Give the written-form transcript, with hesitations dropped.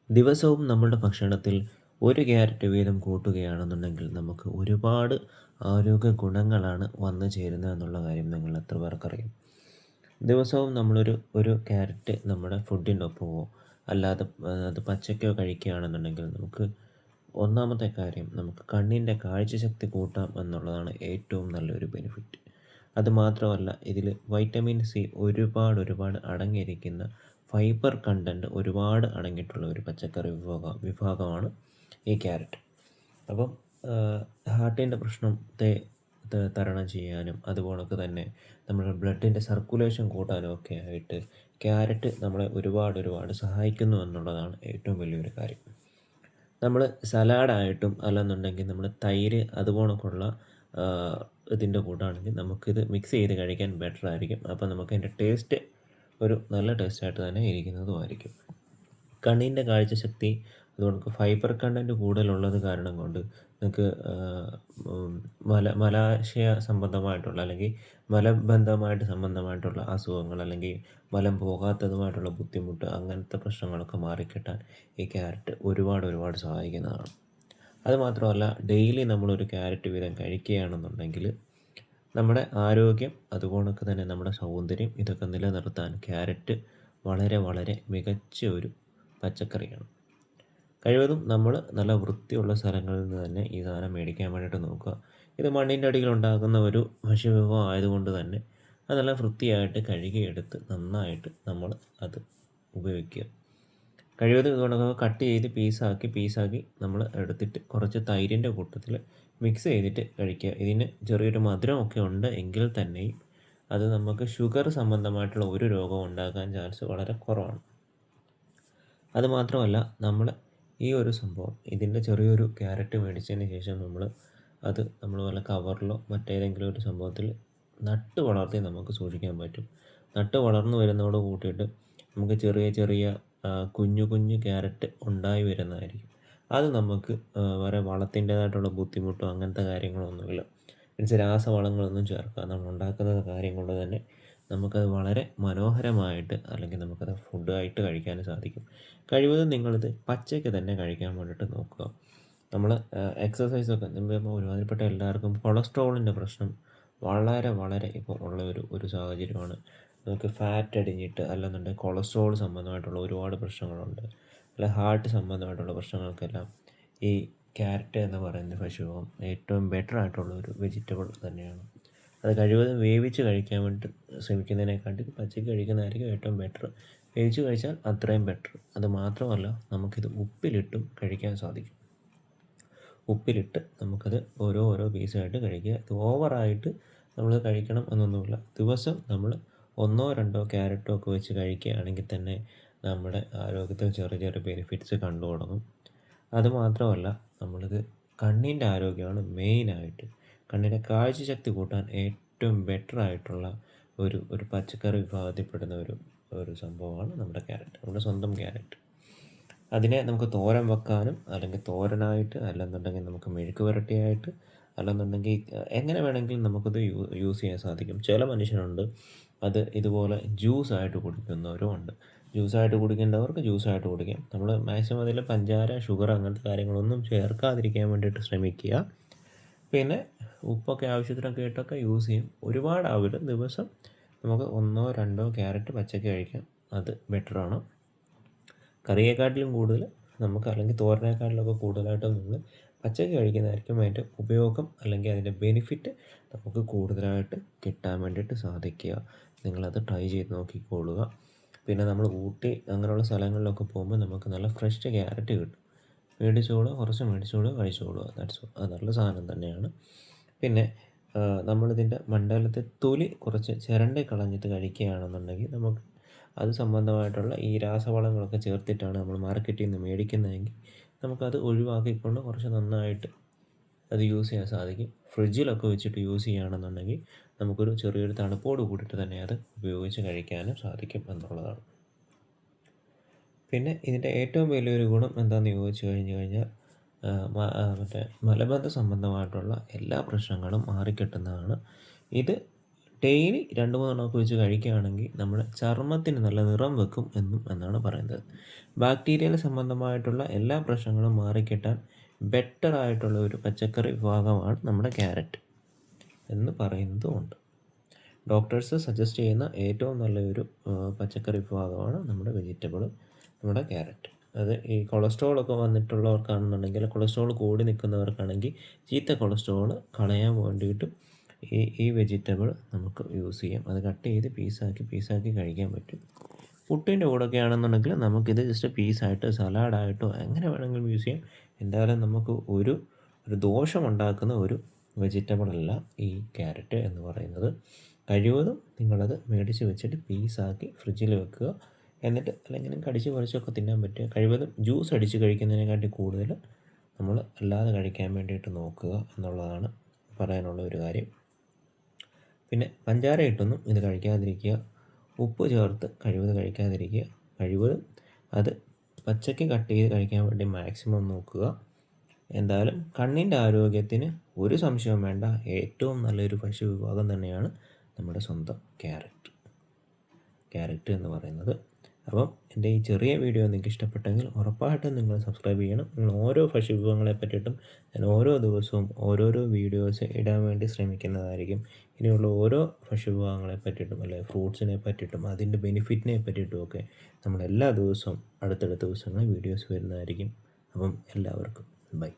ദിവസവും നമ്മളുടെ ഭക്ഷണത്തിൽ ഒരു ക്യാരറ്റ് വീതം കൂട്ടുകയാണെന്നുണ്ടെങ്കിൽ നമുക്ക് ഒരുപാട് ആരോഗ്യ ഗുണങ്ങളാണ് വന്നു ചേരുന്നത് എന്നുള്ള കാര്യം നിങ്ങൾ എത്ര പേർക്കറിയും? ദിവസവും ഒരു ക്യാരറ്റ് നമ്മുടെ ഫുഡിനൊപ്പമോ അല്ലാതെ അത് പച്ചക്കോ കഴിക്കുകയാണെന്നുണ്ടെങ്കിൽ നമുക്ക് ഒന്നാമത്തെ കാര്യം നമുക്ക് കണ്ണിൻ്റെ കാഴ്ചശക്തി കൂട്ടാം എന്നുള്ളതാണ് ഏറ്റവും നല്ലൊരു ബെനിഫിറ്റ്. അതുമാത്രമല്ല ഇതിൽ വൈറ്റമിൻ സി ഒരുപാട് അടങ്ങിയിരിക്കുന്ന ഫൈബർ കണ്ടൻറ്റ് ഒരുപാട് അടങ്ങിയിട്ടുള്ള ഒരു പച്ചക്കറി വിഭാഗമാണ് ഈ ക്യാരറ്റ്. അപ്പം ഹാർട്ടിൻ്റെ പ്രശ്നത്തെ തരണം ചെയ്യാനും അതുപോലൊക്കെ തന്നെ നമ്മുടെ ബ്ലഡിൻ്റെ സർക്കുലേഷൻ കൂട്ടാനും ഒക്കെ ആയിട്ട് ക്യാരറ്റ് നമ്മളെ ഒരുപാട് സഹായിക്കുന്നു എന്നുള്ളതാണ് ഏറ്റവും വലിയൊരു കാര്യം. നമ്മൾ സലാഡായിട്ടും അല്ലെന്നുണ്ടെങ്കിൽ നമ്മൾ തൈര് അതുപോലൊക്കെയുള്ള ഇതിൻ്റെ കൂട്ടാണെങ്കിൽ നമുക്കിത് മിക്സ് ചെയ്ത് കഴിക്കാൻ ബെറ്റർ ആയിരിക്കും. അപ്പോൾ നമുക്ക് അതിൻ്റെ ടേസ്റ്റ് ഒരു നല്ല ടേസ്റ്റായിട്ട് തന്നെ ഇരിക്കുന്നതുമായിരിക്കും. കണ്ണിൻ്റെ കാഴ്ചശക്തി അതുകൊണ്ട് ഫൈബർ കണ്ടൻറ്റ് കൂടുതലുള്ളത് കാരണം കൊണ്ട് നിങ്ങൾക്ക് മലാശയ സംബന്ധമായിട്ടുള്ള അല്ലെങ്കിൽ മലബന്ധമായിട്ട് സംബന്ധമായിട്ടുള്ള അസുഖങ്ങൾ അല്ലെങ്കിൽ മലം പോകാത്തതുമായിട്ടുള്ള ബുദ്ധിമുട്ട് അങ്ങനത്തെ പ്രശ്നങ്ങളൊക്കെ മാറിക്കിട്ടാൻ ഈ ക്യാരറ്റ് ഒരുപാട് സഹായിക്കുന്നതാണ്. അതുമാത്രമല്ല ഡെയിലി നമ്മളൊരു ക്യാരറ്റ് വീതം കഴിക്കുകയാണെന്നുണ്ടെങ്കിൽ നമ്മുടെ ആരോഗ്യം അതുപോലൊക്കെ തന്നെ നമ്മുടെ സൗന്ദര്യം ഇതൊക്കെ നിലനിർത്താൻ ക്യാരറ്റ് വളരെ മികച്ച ഒരു പച്ചക്കറിയാണ്. കഴിവതും നമ്മൾ നല്ല വൃത്തിയുള്ള സ്ഥലങ്ങളിൽ നിന്ന് തന്നെ ഈ സാധനം മേടിക്കാൻ വേണ്ടിയിട്ട് നോക്കുക. ഇത് മണ്ണിൻ്റെ അടിയിൽ ഉണ്ടാകുന്ന ഒരു ഭക്ഷ്യവിഭവം ആയതുകൊണ്ട് തന്നെ അത് നല്ല വൃത്തിയായിട്ട് കഴുകിയെടുത്ത് നന്നായിട്ട് നമ്മൾ അത് ഉപയോഗിക്കുക. കഴിവതും ഇതുകൊണ്ടൊക്കെ കട്ട് ചെയ്ത് പീസാക്കി നമ്മൾ എടുത്തിട്ട് കുറച്ച് തൈരിൻ്റെ കൂട്ടത്തിൽ മിക്സ് ചെയ്തിട്ട് കഴിക്കുക. ഇതിന് ചെറിയൊരു മധുരമൊക്കെ ഉണ്ട് എങ്കിൽ തന്നെയും അത് നമുക്ക് ഷുഗർ സംബന്ധമായിട്ടുള്ള ഒരു രോഗവും ഉണ്ടാക്കാൻ ചാൻസ് വളരെ കുറവാണ്. അതുമാത്രമല്ല നമ്മൾ ഈ ഒരു സംഭവം ഇതിൻ്റെ ചെറിയൊരു ക്യാരറ്റ് മേടിച്ചതിന് ശേഷം നമ്മൾ വല്ല കവറിലോ മറ്റേതെങ്കിലും ഒരു സംഭവത്തിൽ നട്ട് വളർത്തി നമുക്ക് സൂക്ഷിക്കാൻ പറ്റും. നട്ട് വളർന്നു വരുന്നതോട് കൂട്ടിയിട്ട് നമുക്ക് ചെറിയ കുഞ്ഞു ക്യാരറ്റ് ഉണ്ടായി വരുന്നതായിരിക്കും. അത് നമുക്ക് വേറെ വളത്തിൻ്റേതായിട്ടുള്ള ബുദ്ധിമുട്ടോ അങ്ങനത്തെ കാര്യങ്ങളൊന്നുമില്ല. മീൻസ് രാസവളങ്ങളൊന്നും ചേർക്കാതെ നമ്മൾ ഉണ്ടാക്കുന്ന കാര്യം കൊണ്ട് തന്നെ നമുക്കത് വളരെ മനോഹരമായിട്ട് അല്ലെങ്കിൽ നമുക്കത് ഫുഡായിട്ട് കഴിക്കാൻ സാധിക്കും. കഴിവതും നിങ്ങളിത് പച്ചയ്ക്ക് തന്നെ കഴിക്കാൻ വേണ്ടിയിട്ട് നോക്കുക. നമ്മൾ എക്സസൈസൊക്കെ നമ്മൾ ഒരുമാതിരിപ്പെട്ട എല്ലാവർക്കും കൊളസ്ട്രോളിൻ്റെ പ്രശ്നം വളരെ ഇപ്പോൾ ഉള്ള ഒരു സാഹചര്യമാണ്. നമുക്ക് ഫാറ്റ് അടിഞ്ഞിട്ട് അല്ലെന്നുണ്ടെങ്കിൽ കൊളസ്ട്രോൾ സംബന്ധമായിട്ടുള്ള ഒരുപാട് പ്രശ്നങ്ങളുണ്ട്. അല്ല ഹാർട്ട് സംബന്ധമായിട്ടുള്ള പ്രശ്നങ്ങൾക്കെല്ലാം ഈ ക്യാരറ്റ് എന്ന് പറയുന്ന ഭക്ഷ്യവിഭവം ഏറ്റവും ബെറ്റർ ആയിട്ടുള്ള ഒരു വെജിറ്റബിൾ തന്നെയാണ്. അത് കഴിവതും വേവിച്ച് കഴിക്കാൻ വേണ്ടിയിട്ട് ശ്രമിക്കുന്നതിനെക്കാട്ടി പച്ചയ്ക്ക് കഴിക്കുന്നതായിരിക്കും ഏറ്റവും ബെറ്റർ. വേവിച്ച് കഴിച്ചാൽ അത്രയും ബെറ്റർ. അത് മാത്രമല്ല നമുക്കിത് ഉപ്പിലിട്ടും കഴിക്കാൻ സാധിക്കും. ഉപ്പിലിട്ട് നമുക്കത് ഓരോ പീസായിട്ട് കഴിക്കുക. ഇത് ഓവറായിട്ട് നമ്മൾ കഴിക്കണം എന്നൊന്നുമില്ല. ദിവസം നമ്മൾ 1-2 ക്യാരറ്റോ ഒക്കെ വെച്ച് കഴിക്കുകയാണെങ്കിൽ തന്നെ നമ്മുടെ ആരോഗ്യത്തിൽ ചെറിയ ബെനിഫിറ്റ്സ് കണ്ടു തുടങ്ങും. അതുമാത്രമല്ല നമ്മളിത് കണ്ണിൻ്റെ ആരോഗ്യമാണ് മെയിനായിട്ട്. കണ്ണിൻ്റെ കാഴ്ചശക്തി കൂട്ടാൻ ഏറ്റവും ബെറ്റർ ആയിട്ടുള്ള ഒരു പച്ചക്കറി വിഭാഗത്തിൽപ്പെടുന്ന ഒരു സംഭവമാണ് നമ്മുടെ ക്യാരറ്റ്, നമ്മുടെ സ്വന്തം ക്യാരറ്റ്. അതിനെ നമുക്ക് തോരൻ വെക്കാനും അല്ലെങ്കിൽ തോരനായിട്ട് അല്ലെന്നുണ്ടെങ്കിൽ നമുക്ക് മെഴുക്ക് പുരട്ടിയായിട്ട് അല്ലെന്നുണ്ടെങ്കിൽ എങ്ങനെ വേണമെങ്കിലും നമുക്കത് യൂസ് ചെയ്യാൻ സാധിക്കും. ചില മനുഷ്യരുണ്ട് അത് ഇതുപോലെ ജ്യൂസായിട്ട് കുടിക്കുന്നവരും ഉണ്ട്. ജ്യൂസായിട്ട് കുടിക്കേണ്ടവർക്ക് ജ്യൂസായിട്ട് കുടിക്കാം. നമ്മൾ മാക്സിമം അതിൽ പഞ്ചാര ഷുഗർ അങ്ങനത്തെ കാര്യങ്ങളൊന്നും ചേർക്കാതിരിക്കാൻ വേണ്ടിയിട്ട് ശ്രമിക്കുക. പിന്നെ ഉപ്പൊക്കെ ആവശ്യത്തിനൊക്കെ ഇട്ടൊക്കെ യൂസ് ചെയ്യും. ഒരുപാടാവില്ല. ദിവസം നമുക്ക് 1-2 ക്യാരറ്റ് പച്ചയ്ക്ക് കഴിക്കാം. അത് ബെറ്ററാണ്. കറിയെക്കാട്ടിലും കൂടുതൽ നമുക്ക് അല്ലെങ്കിൽ തോരനേക്കാട്ടിലൊക്കെ കൂടുതലായിട്ട് നമ്മൾ പച്ചയ്ക്ക് കഴിക്കുന്നതായിരിക്കും അതിൻ്റെ ഉപയോഗം അല്ലെങ്കിൽ അതിൻ്റെ ബെനിഫിറ്റ് നമുക്ക് കൂടുതലായിട്ട് കിട്ടാൻ വേണ്ടിയിട്ട് സാധിക്കുക. നിങ്ങളത് ട്രൈ ചെയ്ത് നോക്കിക്കൊള്ളുക. പിന്നെ നമ്മൾ ഊട്ടി അങ്ങനെയുള്ള സ്ഥലങ്ങളിലൊക്കെ പോകുമ്പോൾ നമുക്ക് നല്ല ഫ്രഷ് ക്യാരറ്റ് കിട്ടും. കുറച്ച് മേടിച്ചോളുക കഴിച്ചോളുക. അത് നല്ല സാധനം തന്നെയാണ്. പിന്നെ നമ്മളിതിൻ്റെ മണ്ടയിലത്തെ തൊലി കുറച്ച് ചിരണ്ടി കളഞ്ഞിട്ട് കഴിക്കുകയാണെന്നുണ്ടെങ്കിൽ നമുക്ക് അത് സംബന്ധമായിട്ടുള്ള ഈ രാസവളങ്ങളൊക്കെ ചേർത്തിട്ടാണ് നമ്മൾ മാർക്കറ്റിൽ നിന്ന് മേടിക്കുന്നതെങ്കിൽ നമുക്കത് ഒഴിവാക്കിക്കൊണ്ട് കുറച്ച് നന്നായിട്ട് അത് യൂസ് ചെയ്യാൻ സാധിക്കും. ഫ്രിഡ്ജിലൊക്കെ വെച്ചിട്ട് യൂസ് ചെയ്യുകയാണെന്നുണ്ടെങ്കിൽ നമുക്കൊരു ചെറിയൊരു തണുപ്പോട് കൂടിയിട്ട് തന്നെ അത് ഉപയോഗിച്ച് കഴിക്കാനും സാധിക്കും എന്നുള്ളതാണ്. പിന്നെ ഇതിൻ്റെ ഏറ്റവും വലിയൊരു ഗുണം എന്താണെന്ന് ചോദിച്ചു കഴിഞ്ഞാൽ മറ്റേ മലബന്ധ സംബന്ധമായിട്ടുള്ള എല്ലാ പ്രശ്നങ്ങളും മാറിക്കിട്ടുന്നതാണ്. ഇത് ഡെയിലി 2-3 എണ്ണമൊക്കെ വെച്ച് കഴിക്കുകയാണെങ്കിൽ നമ്മുടെ ചർമ്മത്തിന് നല്ല നിറം വെക്കും എന്നാണ് പറയുന്നത്. ബാക്ടീരിയൽ സംബന്ധമായിട്ടുള്ള എല്ലാ പ്രശ്നങ്ങളും മാറിക്കിട്ടാൻ ബെറ്റർ ആയിട്ടുള്ള ഒരു പച്ചക്കറി വിഭാഗമാണ് നമ്മുടെ ക്യാരറ്റ് എന്ന് പറയുന്നതുമുണ്ട്. ഡോക്ടേഴ്സ് സജസ്റ്റ് ചെയ്യുന്ന ഏറ്റവും നല്ലൊരു പച്ചക്കറി വിഭാഗമാണ് നമ്മുടെ വെജിറ്റബിൾ, നമ്മുടെ ക്യാരറ്റ്. അത് ഈ കൊളസ്ട്രോളൊക്കെ വന്നിട്ടുള്ളവർക്കാണെന്നുണ്ടെങ്കിൽ, കൊളസ്ട്രോൾ കൂടി നിൽക്കുന്നവർക്കാണെങ്കിൽ ചീത്ത കൊളസ്ട്രോൾ കളയാൻ വേണ്ടിയിട്ടും ഈ വെജിറ്റബിൾ നമുക്ക് യൂസ് ചെയ്യാം. അത് കട്ട് ചെയ്ത് പീസാക്കി കഴിക്കാൻ പറ്റും. പുട്ടിൻ്റെ കൂടെയൊക്കെ ആണെന്നുണ്ടെങ്കിൽ നമുക്കിത് ജസ്റ്റ് പീസായിട്ട് സലാഡായിട്ടോ എങ്ങനെ വേണമെങ്കിലും യൂസ് ചെയ്യാം. എന്തായാലും നമുക്ക് ഒരു ദോഷമുണ്ടാക്കുന്ന ഒരു വെജിറ്റബിൾ അല്ല ഈ ക്യാരറ്റ് എന്ന് പറയുന്നത്. കഴിവതും നിങ്ങളത് മേടിച്ച് വെച്ചിട്ട് പീസാക്കി ഫ്രിഡ്ജിൽ വെക്കുക. എന്നിട്ട് അല്ലെങ്കിൽ കടിച്ച് പറിച്ചൊക്കെ തിന്നാൻ പറ്റുക. കഴിവതും ജ്യൂസ് അടിച്ച് കഴിക്കുന്നതിനെക്കാട്ടി കൂടുതൽ നമ്മൾ അല്ലാതെ കഴിക്കാൻ വേണ്ടിയിട്ട് നോക്കുക എന്നുള്ളതാണ് പറയാനുള്ള ഒരു കാര്യം. പിന്നെ പഞ്ചാര ഇട്ടൊന്നും ഇത് കഴിക്കാതിരിക്കുക. ഉപ്പ് ചേർത്ത് കഴിവതും കഴിക്കാതിരിക്കുക. കഴിവതും അത് പച്ചയ്ക്ക് കട്ട് ചെയ്ത് കഴിക്കാൻ വേണ്ടി മാക്സിമം നോക്കുക. എന്തായാലും കണ്ണിൻ്റെ ആരോഗ്യത്തിന് ഒരു സംശയവും വേണ്ട, ഏറ്റവും നല്ലൊരു ഭക്ഷ്യ വിഭാഗം തന്നെയാണ് നമ്മുടെ സ്വന്തം ക്യാരറ്റ് എന്ന് പറയുന്നത്. അപ്പം എൻ്റെ ഈ ചെറിയ വീഡിയോ നിങ്ങൾക്ക് ഇഷ്ടപ്പെട്ടെങ്കിൽ ഉറപ്പായിട്ടും നിങ്ങൾ സബ്സ്ക്രൈബ് ചെയ്യണം. നിങ്ങൾ ഓരോ ഭക്ഷ്യവിഭവങ്ങളെ പറ്റിയിട്ടും ഞാൻ ഓരോ ദിവസവും ഓരോരോ വീഡിയോസ് ഇടാൻ വേണ്ടി ശ്രമിക്കുന്നതായിരിക്കും. ഇനിയുള്ള ഓരോ ഭക്ഷ്യവിഭവങ്ങളെ പറ്റിയിട്ടും അല്ലെങ്കിൽ ഫ്രൂട്ട്സിനെ പറ്റിയിട്ടും അതിൻ്റെ ബെനിഫിറ്റിനെ പറ്റിയിട്ടും ഒക്കെ നമ്മൾ എല്ലാ ദിവസവും അടുത്തടുത്ത ദിവസങ്ങളിൽ വീഡിയോസ് വരുന്നതായിരിക്കും. അപ്പം എല്ലാവർക്കും ബൈ.